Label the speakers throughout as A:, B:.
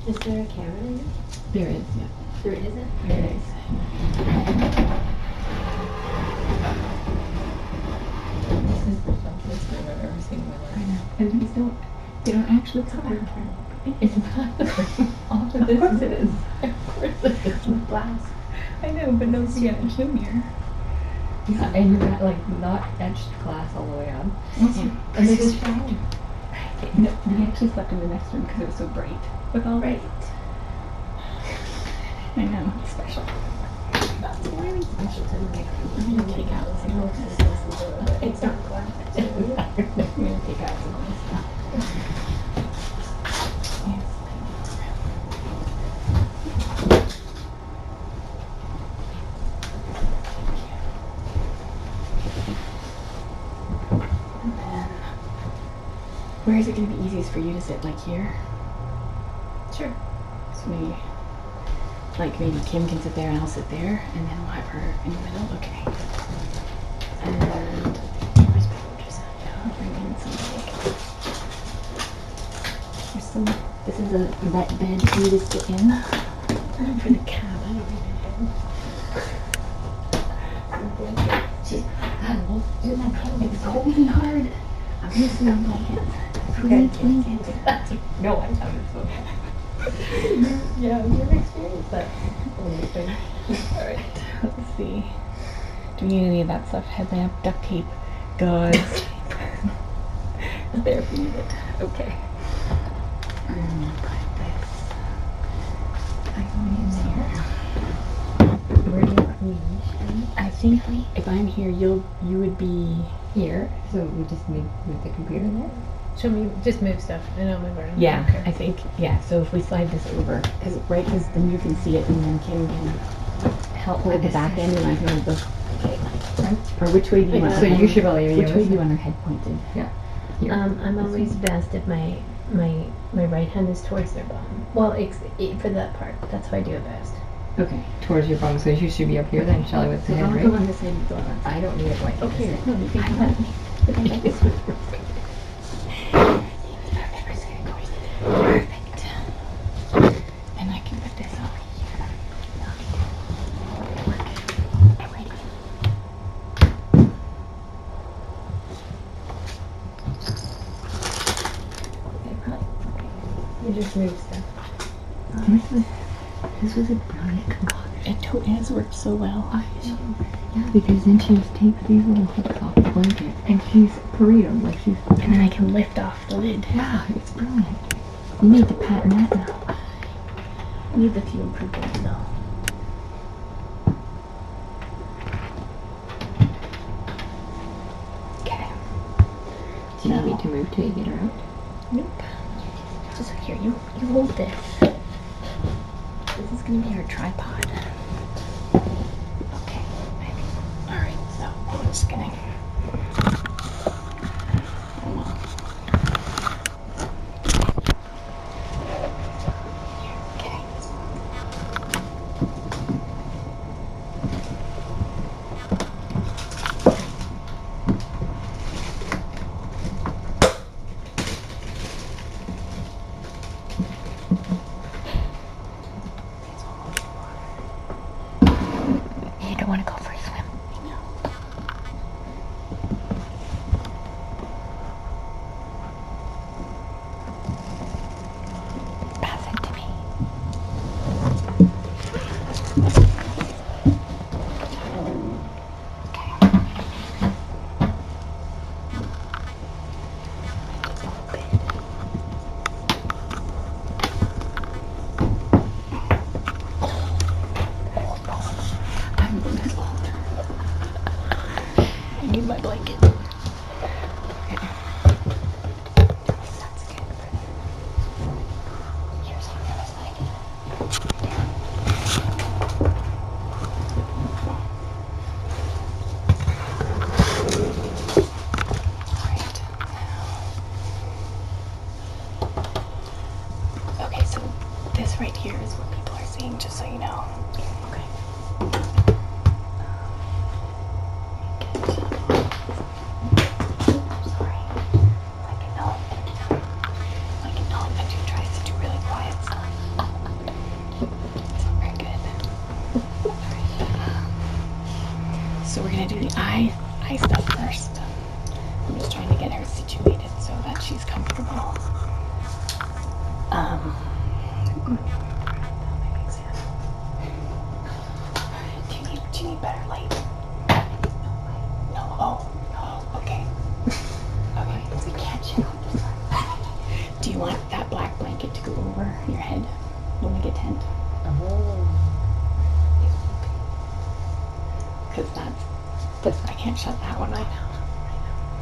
A: Is there a camera in it?
B: There is, yeah.
A: There isn't?
B: There is. This is the softest room I've ever seen in my life. I know. And they don't actually cover. It's not the room. All of this is. Of course it is.
A: Glass.
B: I know, but no show mirror. Yeah, and you're not, like, not etched glass all the way up.
A: Yeah.
B: And this is fine. No, we actually slept in the next room because it was so bright. With all
A: Right.
B: I know, it's special.
A: That's very special to me.
B: I'm gonna take out some of this.
A: It's not glass.
B: I'm gonna take out some of this stuff. Where is it going to be easiest for you to sit? Like here?
A: Sure.
B: So maybe Kim can sit there and I'll sit there, and then we'll have her in the middle. Okay. And where's my ultrasound? I'll bring in some There's some. This is a vet bed for you to sit in.
A: For the cat, I don't need a bed.
B: Isn't that cold? It's cold and hard. I'm missing on my hands. No, I haven't. So. Yeah, you've experienced that. Alright, let's see. Do we need any of that stuff? Headlamp, duct tape, gauze. There if we need it. Okay. Put this.
A: Where do you want me?
B: I think if I'm here, you would be here.
A: So we just move the computer there?
C: Show me, just move stuff, and I'll move around.
B: Yeah,
C: Okay.
B: I think, yeah, so if we slide this over, because then you can see it, and then Kim can help hold the back end, and I can hold the, or which way do you want
A: So you should probably be
B: which way do you want our head pointed?
A: Yeah.
C: I'm always best if my right hand is towards their bum. Well, for that part, that's how I do it best.
A: Okay, towards your bum, so you should be up here then, Shelley, with the head,
B: I'll
A: right?
B: go on this side, go on that side.
A: I don't need a blanket.
B: Okay, no, you can come on. Perfect. And I can put this over here. I'm ready.
C: You just move stuff.
A: This was a brilliant concoction.
B: It has worked so well.
A: Yeah, because then she just takes these little hooks off the blanket and she's parade them like she's.
B: And then I can lift off the lid.
A: Yeah, it's brilliant. You need to patent that now.
B: Needs a few improvements though. Okay.
A: Do you need me to move till you get her out?
B: Nope. Just here, you hold this. This is gonna be our tripod. Okay. Alright, so I'm just gonna okay. You don't want to go for a swim. No. Pass it to me. Okay. I need my blanket. Okay. That's good. Here's on the other side. Alright. Okay, so this right here is what people are seeing, just so you know. Okay. Sorry. Like an elephant who tries to do really quiet stuff. eye stuff first. I'm just trying to get her situated so that she's comfortable. Do you need better light? No. Oh, no. Okay. Okay. We can't check on this side. Do you want that black blanket to go over your head when we get tent? Because I can't shut that one off.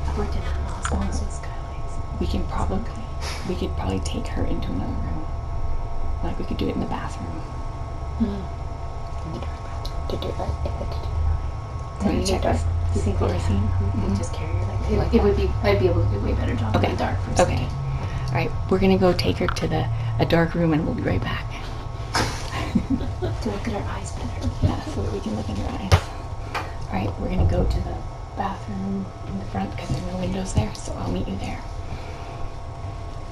C: I've worked in hospitals with skylights.
B: We could probably take her into another room. Like we could do it in the bathroom.
C: To do that,
B: So you check us.
C: Do you think
B: fluorescein?
C: we just carry her like it would be? I'd be able to do a way better job in the dark. For a
B: Okay.
C: second.
B: All right. We're gonna go take her to a dark room, and we'll be right back.
C: To look at our eyes better.
B: Yeah, so that we can look in her eyes. All right. We're gonna go to the bathroom in the front because there's no windows there. So I'll meet you there.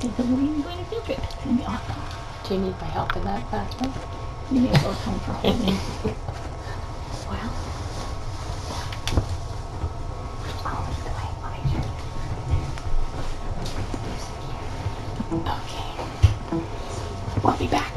B: It's going to feel good. It's gonna be awesome.
C: Do you need my help in that bathroom?
B: You may as well come for holding.
C: Well.
B: I'll lead the way. I'll make sure. Okay. I'll be back.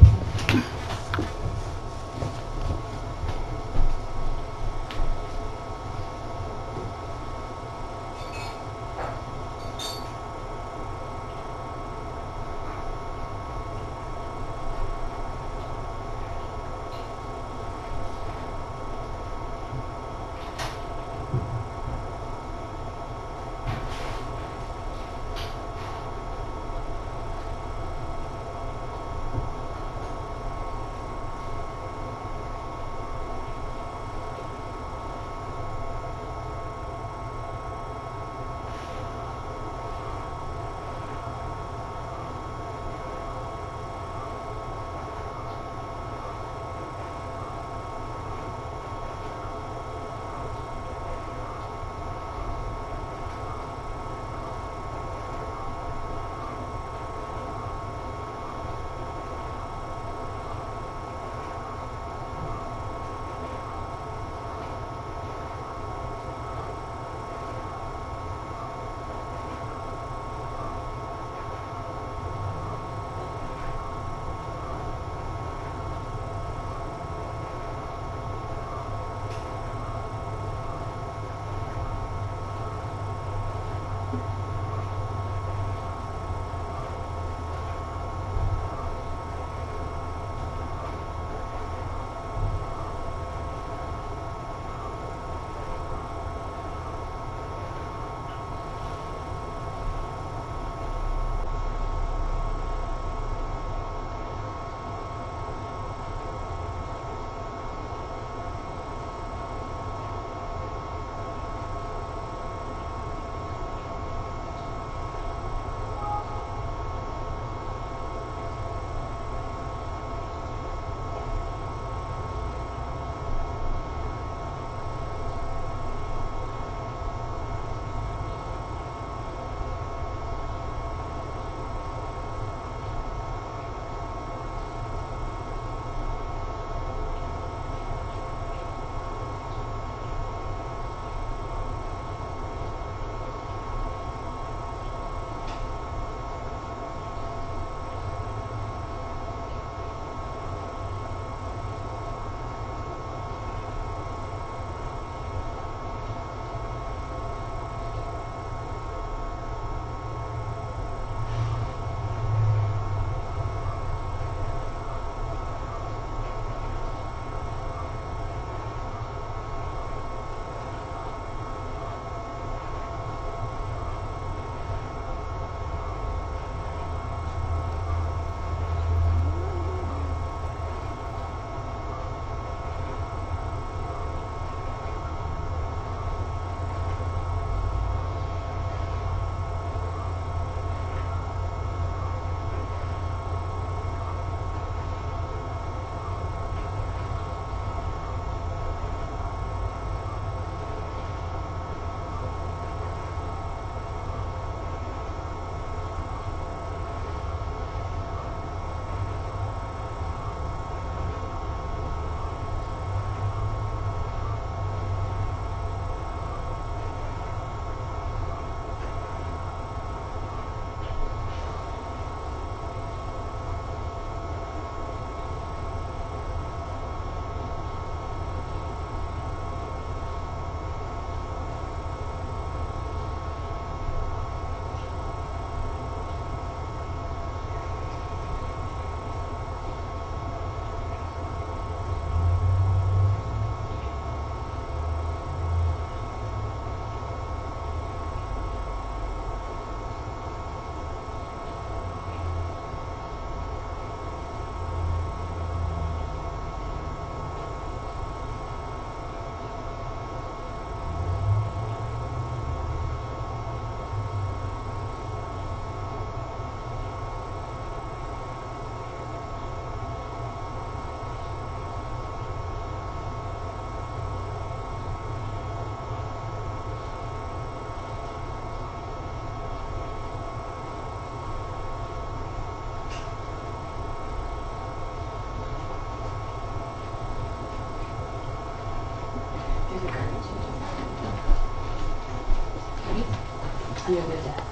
C: Under the desk.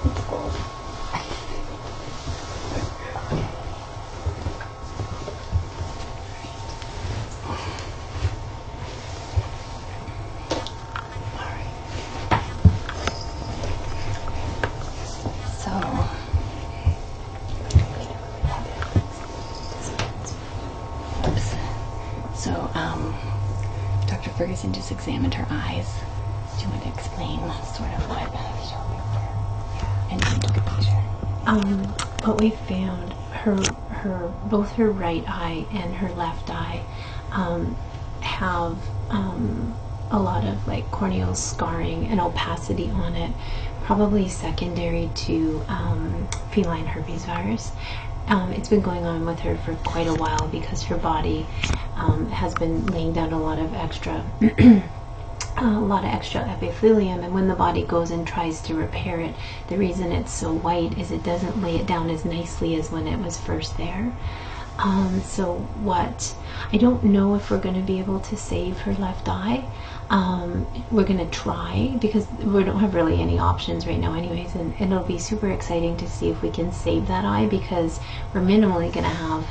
B: It's cold. Dr. Ferguson just examined her eyes. Do you want to explain sort of what? And you took a picture.
C: What we found, both her right eye and her left eye have a lot of like corneal scarring and opacity on it, probably secondary to feline herpes virus. It's been going on with her for quite a while because her body has been laying down a lot of extra epithelium, and when the body goes and tries to repair it, the reason it's so white is it doesn't lay it down as nicely as when it was first there. So I don't know if we're going to be able to save her left eye. We're going to try because we don't have really any options right now anyways, and it'll be super exciting to see if we can save that eye because we're minimally going to have,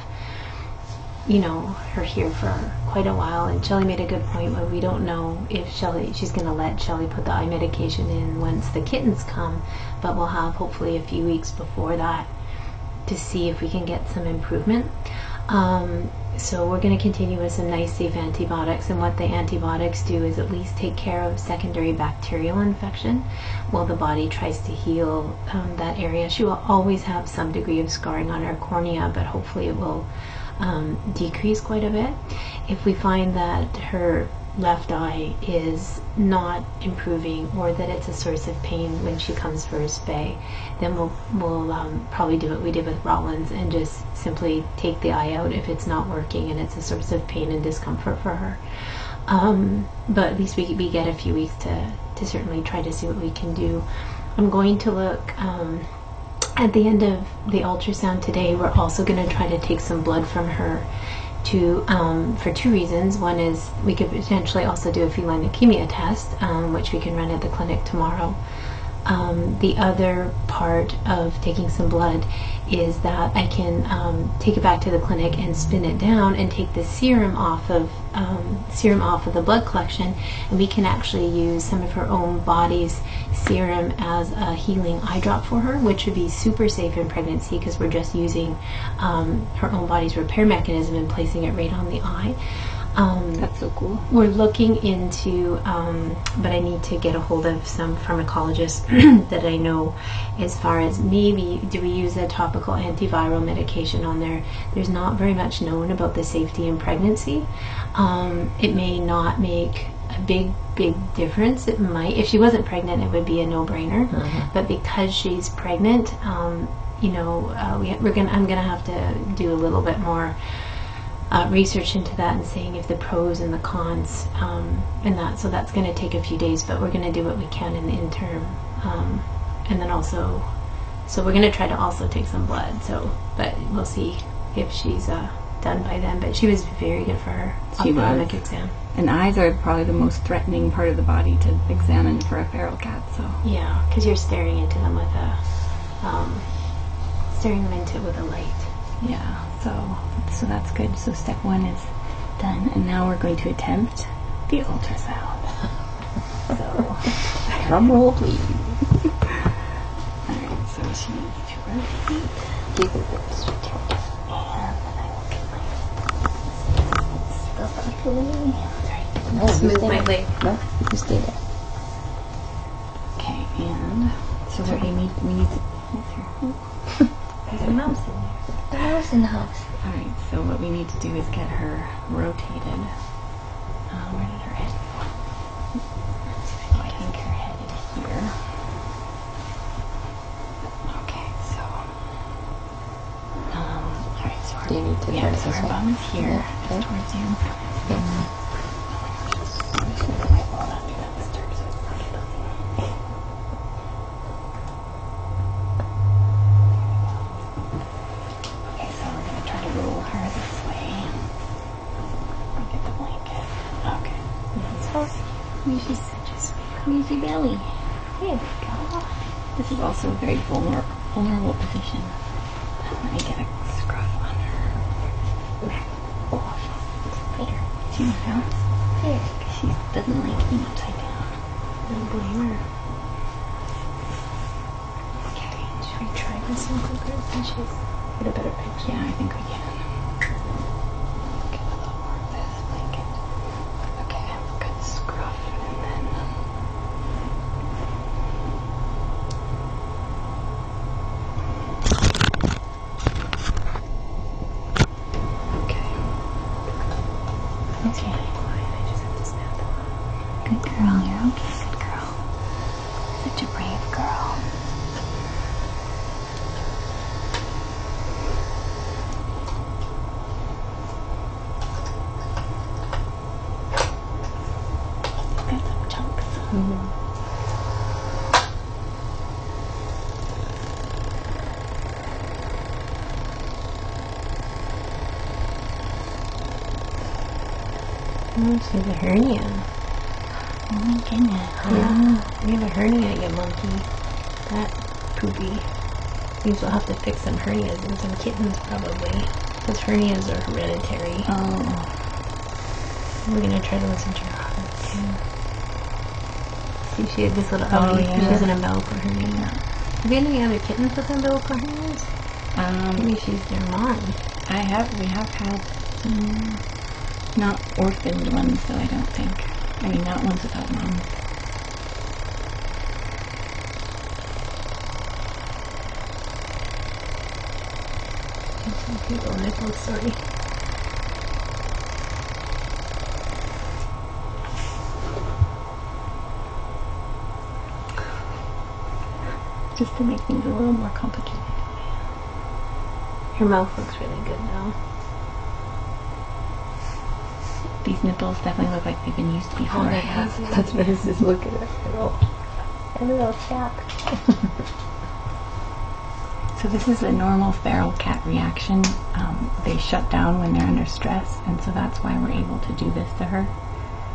C: you know, her here for quite a while. And Shelley made a good point where we don't know if she's going to let Shelley put the eye medication in once the kittens come, but we'll have hopefully a few weeks before that to see if we can get some improvement. So we're going to continue with some nice safe antibiotics, and what the antibiotics do is at least take care of secondary bacterial infection while the body tries to heal that area. She will always have some degree of scarring on her cornea, but hopefully it will decrease quite a bit. If we find that her left eye is not improving or that it's a source of pain when she comes for a spay, then we'll probably do what we did with Rollins and just simply take the eye out if it's not working and it's a source of pain and discomfort for her. But at least we get a few weeks to certainly try to see what we can do. I'm going to look at the end of the ultrasound today. We're also going to try to take some blood from her for two reasons. One is we could potentially also do a feline leukemia test, which we can run at the clinic tomorrow. The other part of taking some blood is that I can take it back to the clinic and spin it down and take the serum off of the blood collection, and we can actually use some of her own body's serum as a healing eye drop for her, which would be super safe in pregnancy because we're just using her own body's repair mechanism and placing it right on the eye.
B: That's so cool.
C: We're looking into, but I need to get a hold of some pharmacologists that I know as far as maybe do we use a topical antiviral medication on there. There's not very much known about the safety in pregnancy. It may not make a big difference. It might. If she wasn't pregnant, it would be a no-brainer. But because she's pregnant, I'm gonna have to do a little bit more research into that and seeing if the pros and the cons and that. So that's going to take a few days, but we're going to do what we can in the interim. And then also, so we're going to try to also take some blood. But we'll see if she's done by then. But she was very good for her ophthalmic exam.
B: And eyes are probably the most threatening part of the body to examine for a feral cat. So
C: yeah, because you're staring into them with a light.
B: Yeah. So that's good. So step one is done, and now we're going to attempt the ultrasound. So drum roll, please. All right. So she needs to rotate. And then I will get my stuff out of the way.
A: No,
C: Smooth my leg.
A: No, you stay there.
B: Okay, and so we need to.
C: There's a mouse in there.
A: The mouse in the house.
B: Alright, so what we need to do is get her rotated. Where did her head go? I think her head is here. Okay, so. Alright, so
A: Do you need to
B: yeah,
A: turn it
B: so
A: this
B: her
A: way?
B: bum is here,
A: Yeah, okay.
B: towards you.
A: Okay.
B: Squeeze your belly.
C: Good girl.
B: This is also a very vulnerable position. Let me get a scruff on her.
C: There.
B: See my house?
C: There.
B: She doesn't like being upside down.
C: Don't blame her. Okay, should we try this in quicker since she's get a better picture?
B: Yeah, I think we can. Get a little more of this blanket. Okay, good scruff and then okay. Okay.
C: I just have to snap them off.
B: Good girl, you're okay, good girl. Such a brave girl. Got some chunks.
C: Oh, she has a hernia.
B: Oh my goodness.
C: Yeah, we have a hernia, you monkey. That poopy. These will have to fix some hernias in some kittens probably. Because hernias are hereditary.
B: Oh.
C: We're gonna try to listen to her heart too. See, she had this little
B: Oh,
C: Ellie.
B: yeah.
C: She has an umbilical hernia. Have you had any other kittens with umbilical hernias? Maybe she's their mom.
B: We have had not orphaned ones, though, I don't think. I mean, not ones without mom.
C: Some people nipples, sorry.
B: Just to make things a little more complicated.
C: Her mouth looks really good though.
B: These nipples definitely look like they've been used before.
C: That's what this is. Look at it. A little cap.
B: So this is a normal feral cat reaction. They shut down when they're under stress, and so that's why we're able to do this to her.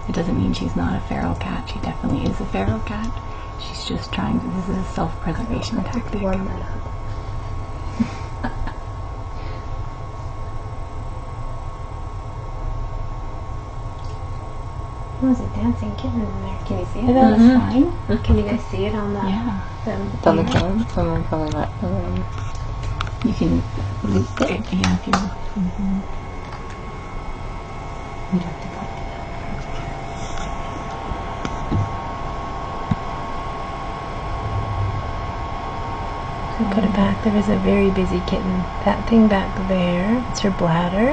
B: It doesn't mean she's not a feral cat. She definitely is a feral cat. She's just trying to, this is a self-preservation tactic.
C: Warm that up. Oh, there's a dancing kitten in there. Can you see it?
B: That's fine.
C: Can you guys see it on the...
B: Yeah.
A: It's on the phone. Someone probably not.
B: You can loop it. Yeah, if you
A: You'd have to put it
C: Put it back. There is a very busy kitten. That thing back there, it's her bladder.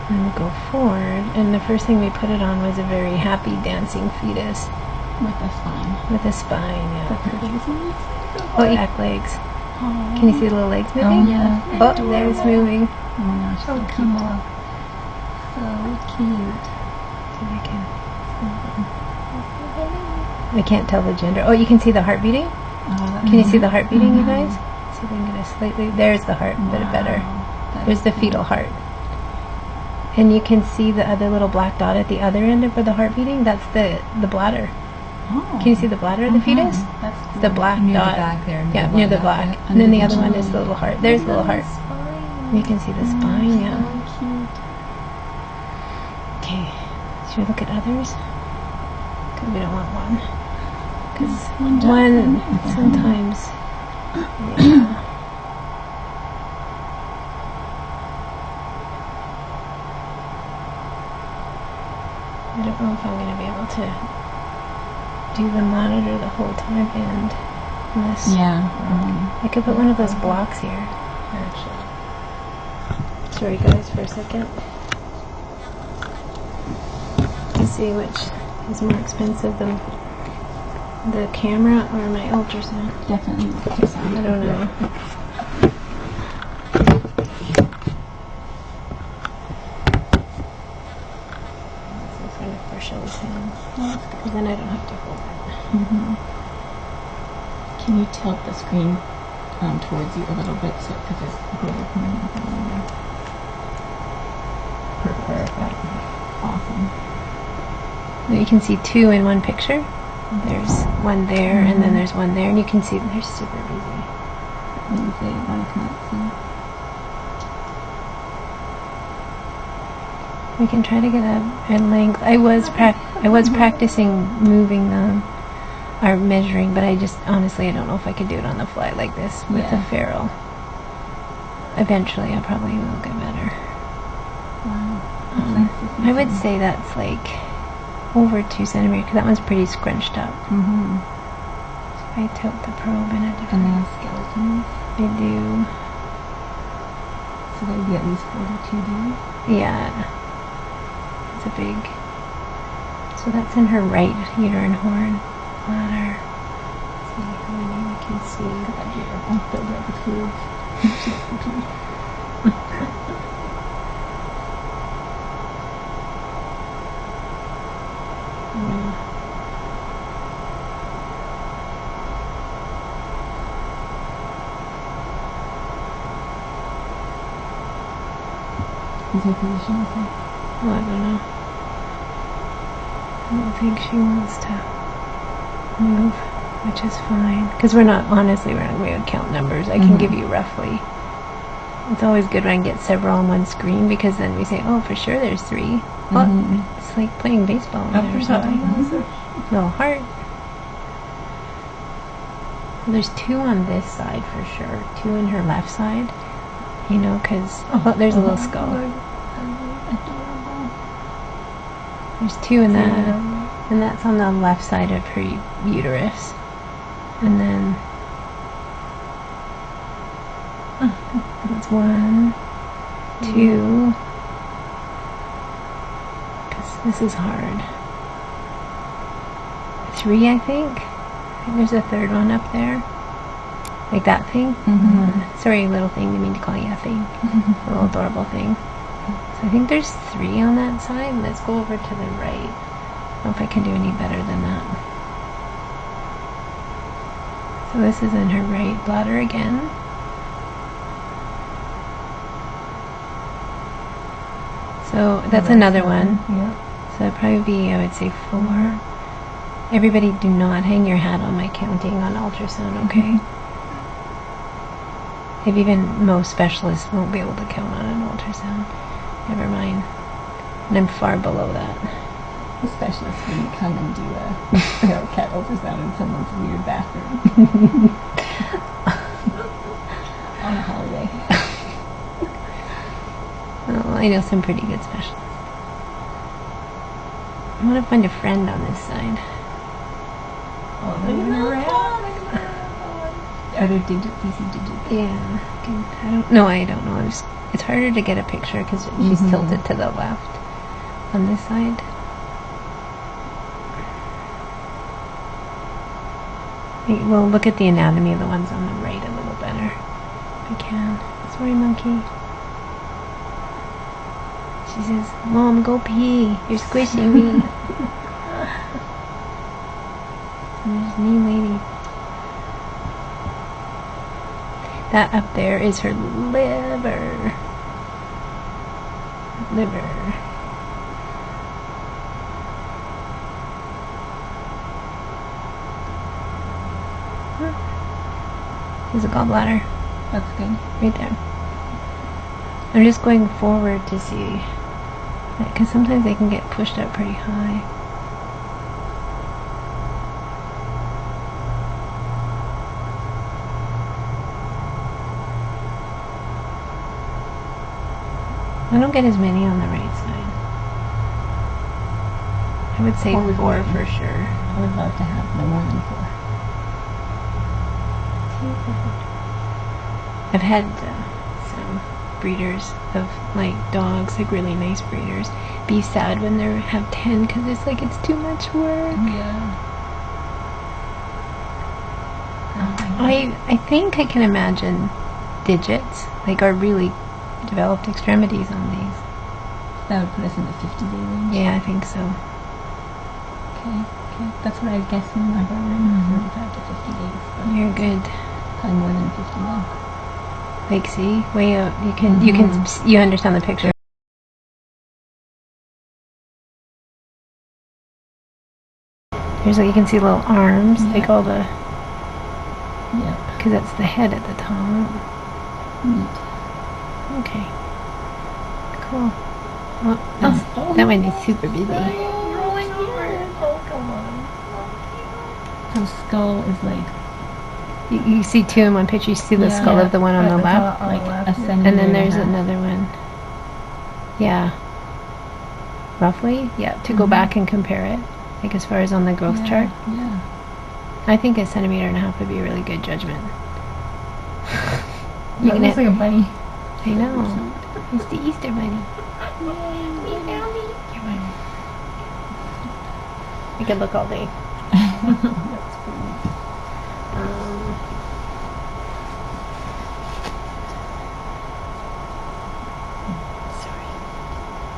C: And we'll go forward. And the first thing we put it on was a very happy dancing fetus.
B: with a spine.
C: With a spine, yeah.
B: But her legs and
C: Oh, yeah. Back legs.
B: oh.
C: Can you see the little legs moving?
B: Yeah.
C: Oh, there's moving.
B: Oh my gosh,
A: So
B: so
A: cute.
B: cute. So cute.
C: We can't tell the gender. Oh, you can see the heart beating? Can you see the heart beating, you guys? See if we can get a slightly... There's the heart, a bit better. There's the fetal heart. And you can see the other little black dot at the other end of where the heart beating. That's the bladder.
B: Oh.
C: Can you see the bladder of the fetus?
B: That's
C: It's the black
A: near
C: dot.
A: the back there.
C: Yeah, near the black. And then the other one is the little heart. There's the little heart. You can see the spine, yeah. Okay, should we look at others? Because we don't want one. Because one sometimes, yeah. I don't know if I'm going to be able to do the monitor the whole time and this.
B: Yeah.
C: I could put one of those blocks here, actually. Sorry guys for a second. Let's see which is more expensive, the camera or my ultrasound.
B: Definitely ultrasound.
C: I don't know. So kind of partial hand, because then I don't have to hold it.
B: Can you tilt the screen towards you a little bit so because it's perfect. Awesome.
C: You can see two in one picture. There's one there, and then there's one there, and you can see they're super busy.
B: Let me say it, I can't see.
C: We can try to get a length. I was practicing moving them, or measuring, but I just honestly I don't know if I could do it on the fly like this with a ferrule. Eventually, I probably will get better.
B: Wow.
C: I would say that's like over 2 centimeters, because that one's pretty scrunched up.
B: Mm-hmm.
C: So if I tilt the probe in a
B: And
C: different...
B: they have skeletons.
C: I do.
B: So they'd be at least 42 days.
C: Yeah. It's a big... So that's in her right uterine horn bladder. Let's see how many we can see.
B: I'll build up the tubes. Is her position okay?
C: Well, I don't know. I don't think she wants to move, which is fine. Because we're not, honestly, we're not going to count numbers. I can give you roughly. It's always good when I get several on one screen, because then we say, oh, for sure there's 3. Well, it's like playing baseball or something. Little heart. Well, there's 2 on this side for sure. 2 in her left side. You know, because there's a little skull. There's 2 in that, and that's on the left side of her uterus. And then that's 1, 2. Because this is hard. 3, I think. There's a 3rd one up there. Like that thing? Sorry, little thing, didn't mean to call you a thing. A little adorable thing. So I think there's 3 on that side. Let's go over to the right. I don't know if I can do any better than that. So this is in her right bladder again. So that's another one.
B: Yeah.
C: So it'd probably be, I would say, 4. Everybody do not hang your hat on my counting on ultrasound, okay? If even most specialists won't be able to count on an ultrasound. Never mind. And I'm far below that.
B: The specialist wouldn't come and do a cat ultrasound in someone's weird bathroom. On a holiday.
C: Oh, I know some pretty good specialists. I want to find a friend on this side.
B: Oh, look at that. Are there digits? You see digits?
C: Yeah. I don't know. It's harder to get a picture because she's tilted to the left on this side. We'll look at the anatomy of the ones on the right a little better if we can. Sorry, monkey. She says, Mom, go pee. You're squishing me. There's knee lady. That up there is her liver. There's a gallbladder.
B: That's good.
C: Right there. I'm just going forward to see, because sometimes they can get pushed up pretty high. I don't get as many on the right side. I would say 4 for sure.
B: I would love to have no more than 4.
C: I've had some breeders of like dogs, like really nice breeders, be sad when they have 10 because it's like it's too much work.
B: Yeah.
C: I think I can imagine digits, like our really developed extremities on these.
B: That would put us in the 50-day range.
C: Yeah, I think so.
B: Okay. That's what I was guessing. I got around 45 to 50 days. But
C: You're good.
B: probably more than 50 now.
C: Like, see, way out. You understand the picture. There's like, you can see little arms, like all the,
B: Yep.
C: because that's the head at the top.
B: Neat.
C: Okay. Cool. Well, that one is super busy.
B: Rolling over. Oh, come on. Her skull is like
C: You see two in one picture. You see the skull of the one on the left,
B: like a centimeter
C: and then there's
B: and a half.
C: another one. Yeah. Roughly, yeah. To go back and compare it, like as far as on the growth chart,
B: Yeah.
C: I think a centimeter and a half would be a really good judgment.
B: You can looks like a bunny.
C: I know. It's the Easter bunny. I could look all day. Sorry.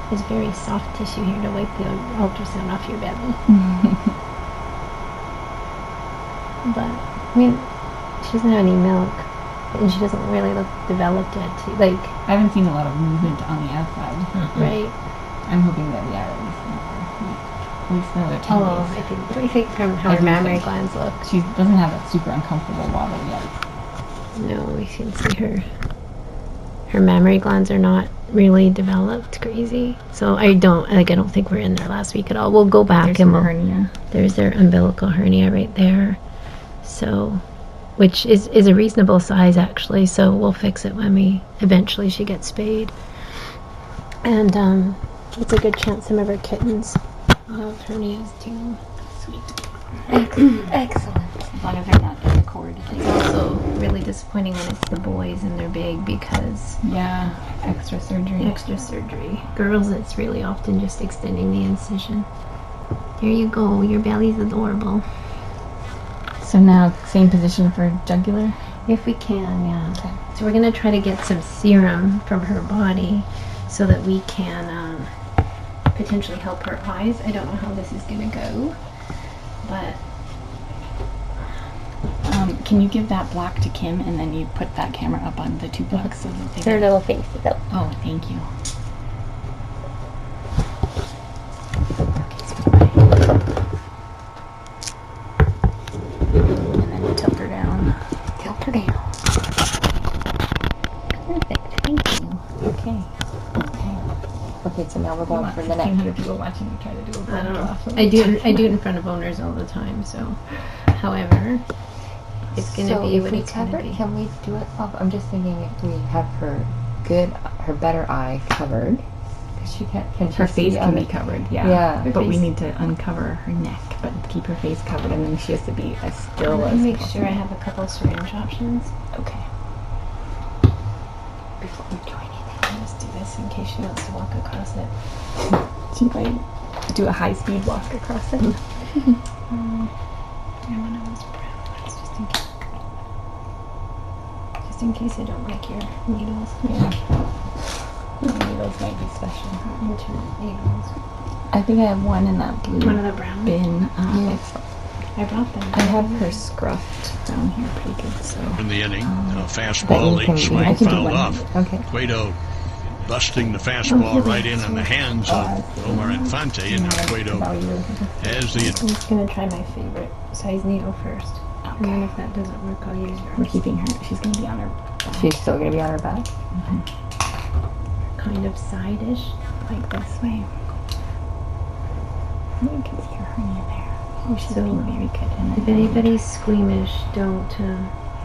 C: There's very soft tissue here to wipe the ultrasound off your belly. But, I mean, she doesn't have any milk. And she doesn't really look developed yet. Like,
B: I haven't seen a lot of movement on the outside.
C: right.
B: I'm hoping that at least another 10 days.
C: I think from how her mammary glands look.
B: She doesn't have a super uncomfortable waddle yet.
C: No, we can see her mammary glands are not really developed crazy. So I don't think we're in there last week at all. We'll go back and
B: hernia.
C: there's their umbilical hernia right there. So, which is a reasonable size actually. So we'll fix it when she gets spayed. And it's a good chance some of her kittens will have hernias too.
B: Sweet.
C: Excellent.
B: As long as they're not in the cord.
C: It's also really disappointing when it's the boys and they're big because
B: Yeah, extra surgery.
C: Girls, it's really often just extending the incision. There you go. Your belly's adorable.
B: So now, same position for jugular?
C: If we can, yeah.
B: Okay.
C: So we're going to try to get some serum from her body so that we can potentially help her eyes. I don't know how this is going to go, but...
B: can you give that block to Kim and then you put that camera up on the two blocks so that they
C: her little face is up.
B: Oh, thank you. And then you tilt her down.
C: Perfect. Thank you.
B: Okay.
A: Okay, so now we're going for the neck.
B: 1,500 people watching me try to do a
C: I don't know.
B: off.
C: I do it in front of owners all the time. So, however, it's going to be what it's going to be.
A: Can we do it off? I'm just thinking if we have her better eye covered, because she can't. Can she
B: Her face
A: see
B: can
A: on
B: be
A: it?
B: covered, yeah.
A: Yeah.
C: Her
B: But we
C: face-
B: need to uncover her neck, but keep her face covered, and then she has to be as still
C: Let
B: as
C: me make
B: possible.
C: sure I have a couple syringe options
B: Okay.
C: before we do anything. I'll just do this in case she wants to walk across it.
B: She might do a high-speed walk across it.
C: And one of those brown ones, just in case I don't like your needles.
B: Yeah. Those might be special.
C: Internet needles.
B: I think I have one in that blue
C: One of the brown.
B: bin.
C: I brought them.
B: I have her scruffed down here pretty good, so.
D: In the inning, a
A: But
D: fastball
A: you
D: late
A: can-
D: swing
B: I can do
D: fouled
B: one.
D: off.
A: Okay.
D: Cueto busting the fastball right in on the hands of Omar Infante, and now Cueto has the
C: I'm just going to try my favorite size needle first. And then if that doesn't work, I'll use
B: We're
C: yours.
B: keeping her. She's gonna be on her.
A: She's still gonna be on her back.
C: Kind of side-ish.
B: Like this way. You can see her hernia there. Oh, she's being very good. And
C: If anybody's squeamish, don't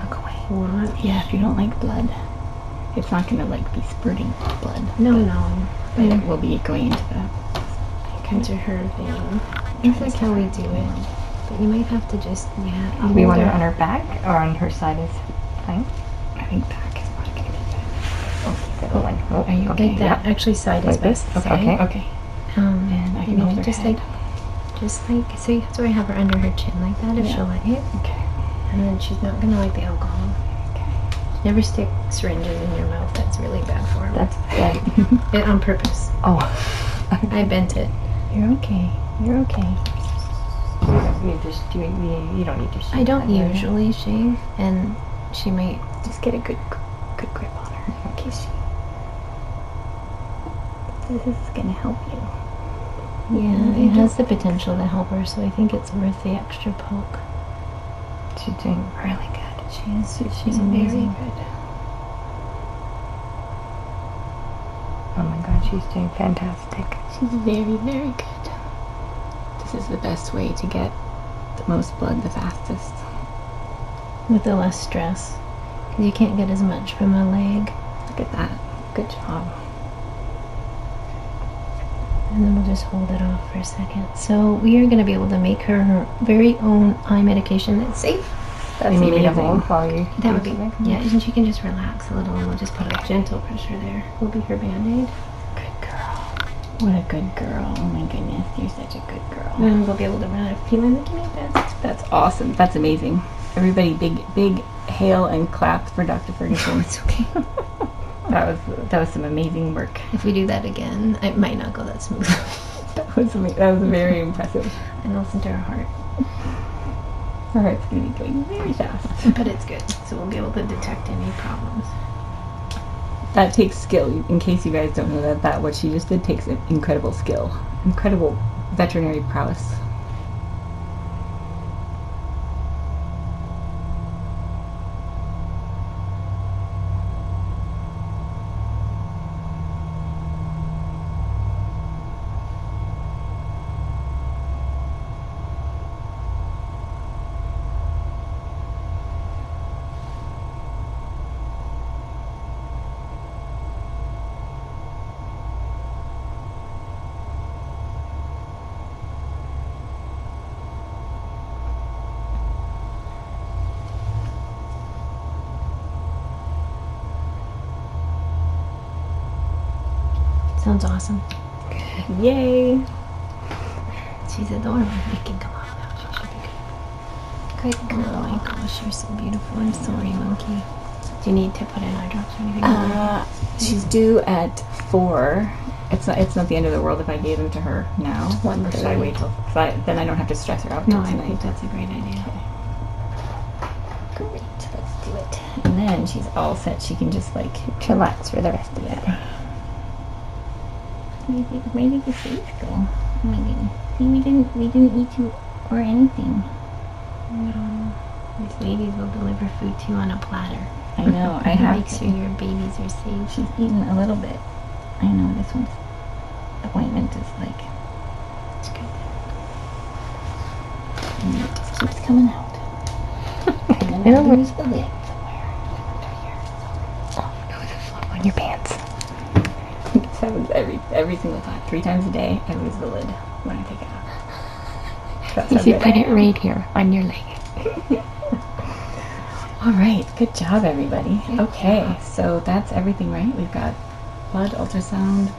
B: look away.
C: watch.
B: Yeah, if you don't like blood, it's not gonna like be spurting blood.
C: No,
B: but,
C: no.
B: But it will be going into the.
C: Into her vein. That's like how we do it. But you might have to just, yeah.
A: Do we want her on her back or on her side is fine?
B: I think back is probably gonna be good.
A: Oh, like, oh,
B: Are you
A: okay.
C: Like that. Actually, side is
A: Like this?
C: best.
A: Okay.
B: Okay.
C: And
B: I can hold her
C: just
B: head.
C: see, so I have her under her chin like that if
B: Yeah.
C: she'll let you.
B: Okay.
C: And then she's not gonna like the alcohol.
B: Okay.
C: Never stick syringes in your mouth. That's really bad for her.
A: That's good.
C: It on purpose.
A: Oh.
C: I bent it.
B: You're okay. You're okay.
A: You just do it. You don't need to shave.
C: I don't
A: that, do you?
C: usually shave, and she might.
B: Just get a good grip on her in case she. This is gonna help you.
C: Yeah, it has the potential to help her, so I think it's worth the extra poke.
A: She's doing really good.
C: She is. She's
A: Very
C: amazing.
A: good. Oh my god, she's doing fantastic.
C: She's very, very good.
B: This is the best way to get the most blood the fastest.
C: With the less stress. Because you can't get as much from a leg.
B: Look at that. Good job.
C: And then we'll just hold it off for a second. So we are going to be able to make her very own eye medication that's safe.
A: That's you need me to hold while you
C: That would be, yeah, and she can just relax a little and we'll just put a gentle pressure there. Will be her Band-Aid.
B: Good girl. What a good girl. Oh my goodness, you're such a good girl.
C: And we'll be able to run out of feeling the guinea best.
B: That's awesome. That's amazing. Everybody, big hail and clap for Dr. Ferguson.
C: It's okay.
B: That was some amazing work.
C: If we do that again, it might not go that smooth.
B: That was very impressive.
C: And listen to her heart.
B: Her heart's gonna be going very fast.
C: But it's good, so we'll be able to detect any problems.
B: That takes skill. In case you guys don't know that what she just did takes incredible skill, incredible veterinary prowess.
C: Sounds awesome.
B: Yay!
C: She's adorable. You can come on now. She should be good. Good girl. Oh my gosh, you're so beautiful. I'm sorry, monkey. Do you need to put in eye drops or anything?
B: She's due at 4. It's not the end of the world if I gave them to her now. Or should I wait till? Then I don't have to stress her out.
C: No,
B: till
C: I think that's a great idea.
B: Great, let's do it. And then she's all set. She can just like
A: Relax for the rest of the day.
B: where did the face go? Oh my goodness. See, we didn't eat you or anything.
C: No. These ladies will deliver food to you on a platter.
B: I know. I have
C: Make
B: to.
C: sure your babies are safe.
B: She's eaten a little bit. I know this one's. The ointment is like.
C: It's good.
B: And it just keeps coming out. And then
A: I know
B: I lose the lid somewhere.
A: Oh, it was a flop on your pants.
B: This happens every single time. 3 times a day, I lose the lid when I take it off. That's
A: You
B: how
A: should
B: good
A: put
B: I
A: it
B: am.
A: right here on your leg.
B: All right, good job, everybody. Okay, so that's everything, right? We've got blood, ultrasound,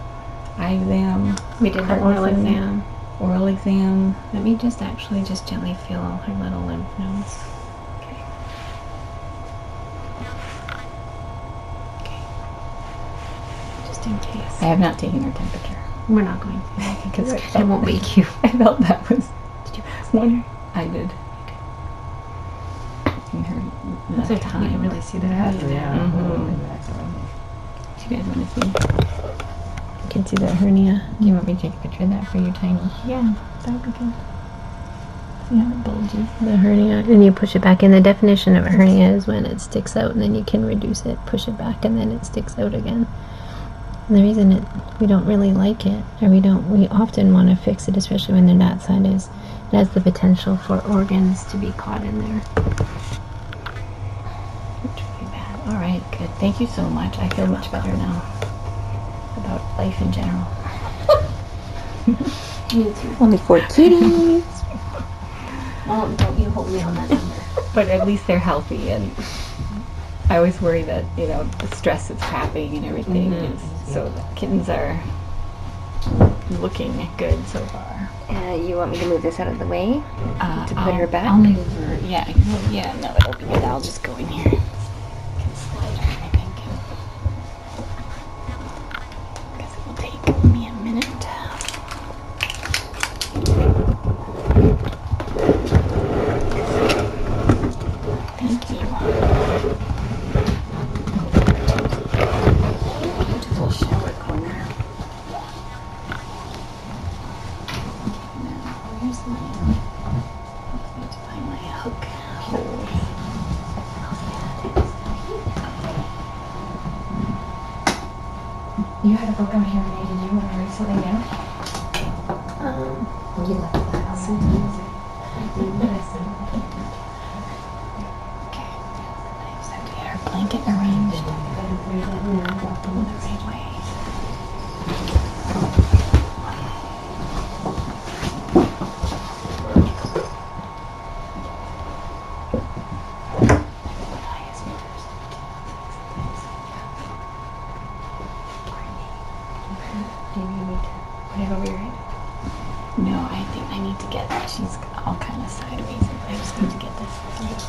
B: eye exam,
C: We did the
B: heart
C: oral
B: listen,
C: exam.
B: oral exam.
C: Let me just gently feel all her little lymph nodes.
B: Okay.
C: Just in case.
B: I have not taken her temperature.
C: We're not going to.
B: Because
C: I won't wake you.
B: I felt that was
C: Did you pass
B: one. I did. In her
C: That's
B: left
C: okay. You can
B: time.
C: really see the hernia.
B: Mhm. Do you guys want to see?
C: You can see the hernia.
A: Do you want me to take a picture of that for you, Tiny?
C: Yeah, that would be good. See how it bulges? The hernia, and you push it back. And the definition of a hernia is when it sticks out, and then you can reduce it, push it back, and then it sticks out again. And the reason we don't really like it, or we often want to fix it, especially when they're that side, is it has the potential for organs to be caught in there.
B: Which would be bad. All right, good. Thank you so much. I feel much better now about life in general.
C: You too.
A: Only 4 kitties.
C: Oh, don't you hold me on that number.
B: But at least they're healthy, and I always worry that the stress that's happening and everything is. So the kittens are looking good so far.
A: You want me to move this out of the way? To put her back?
B: I'll move her. Yeah. Well, yeah. No, it'll be good. I'll just go in here. Can slide her, I think. Guess it will take me a minute. Thank you. Beautiful shower corner.
A: You had a broken hearing aid, did you, when I recently now? You left that on
C: Sometimes I do listen.
B: Okay. I just have to get her blanket arranged the right way.
A: Do you need me to put it over your head?
B: No, I think I need to get, she's all kind of sideways. I just need to get this figured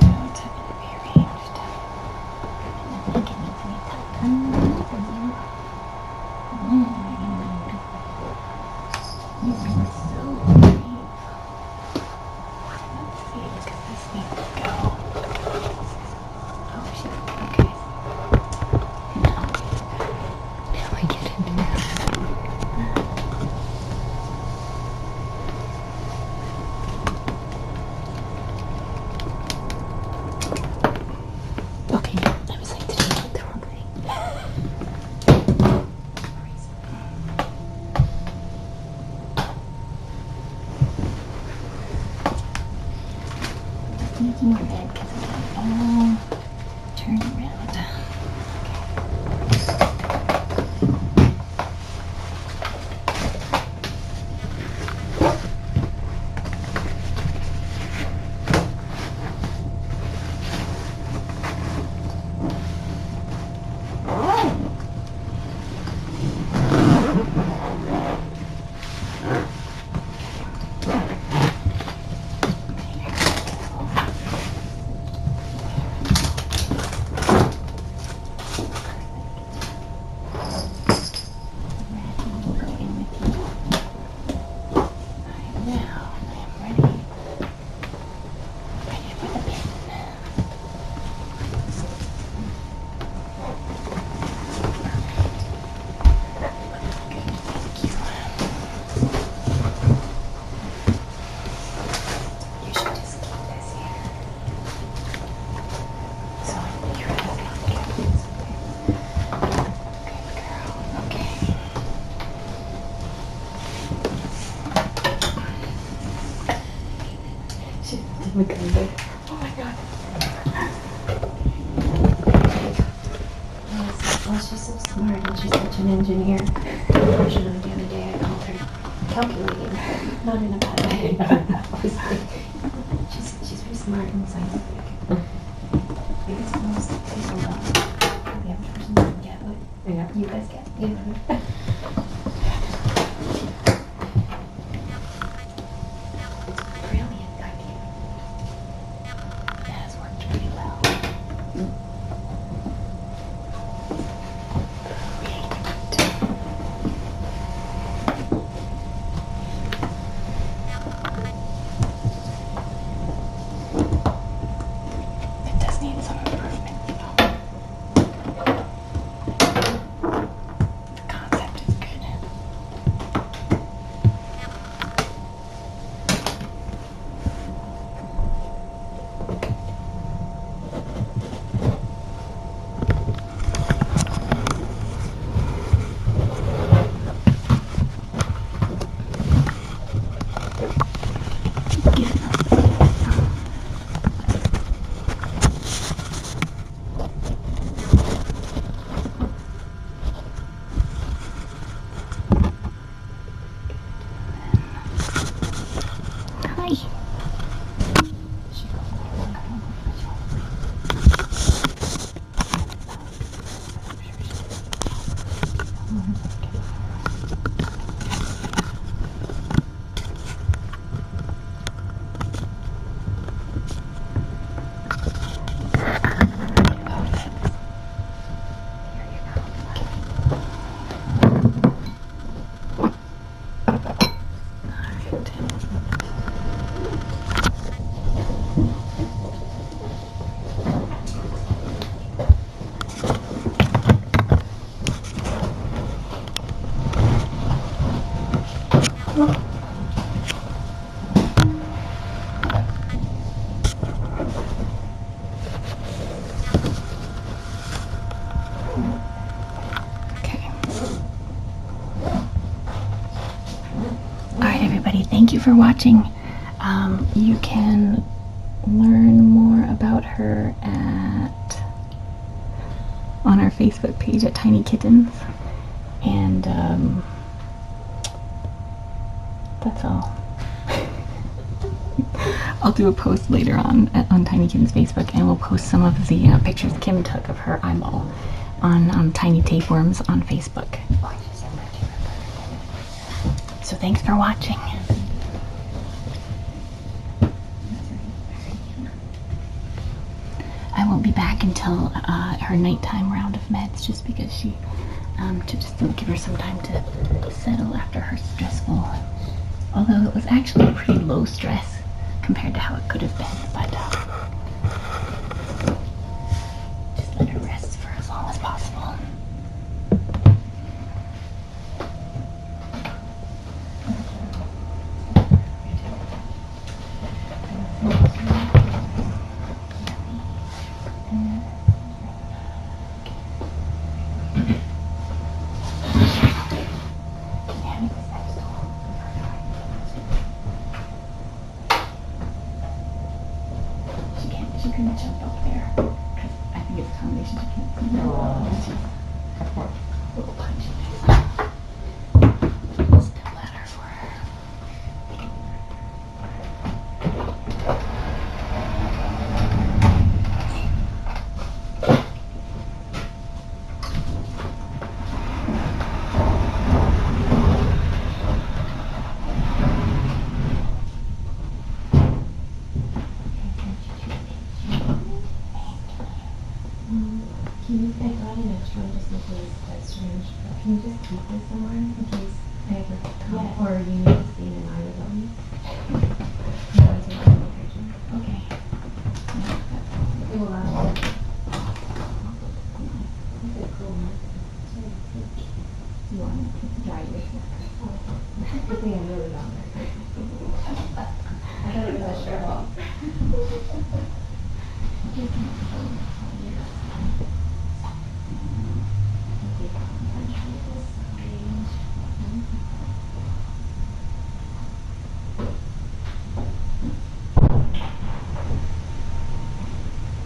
B: out and rearranged. And then I can easily tell them. You've been so great. Let's see, because this needs to go. Oh, she's okay.
A: Now I get into this.
B: Okay, I was like, did I get the wrong thing? Just making your bed because I got it all turned around.
A: Oh my god.
C: Well, she's so smart and she's such an engineer. Unfortunately, the other day I called her calculating, not in a bad way. Obviously, she's very smart and scientific. I guess most people don't. The average person doesn't get what you guys get. You know. Brilliant idea.
B: It has worked pretty well. It does need some improvement, you know. The concept is good. for watching. You can learn more about her on our Facebook page at Tiny Kittens, and that's all. I'll do a post later on Tiny Kittens Facebook, and we'll post some of the pictures Kim took of her eyeball on Tiny Tapeworms on Facebook. So thanks for watching. I won't be back until her nighttime round of meds, just because she, to just give her some time to settle after her stressful, although it was actually pretty low stress compared to how it could have been, but just let her rest for as long as possible. She couldn't jump up there because I think it's a combination. She can't see. Little punchy. Step ladder for her.
C: I got an extra one just in case that's strange. Can you just keep this somewhere in case I ever come? Yeah. Or you need to stay in an eye without me? Okay. It will last. You want it to dry your hair? I think I'm really long. I thought it was a shirt off.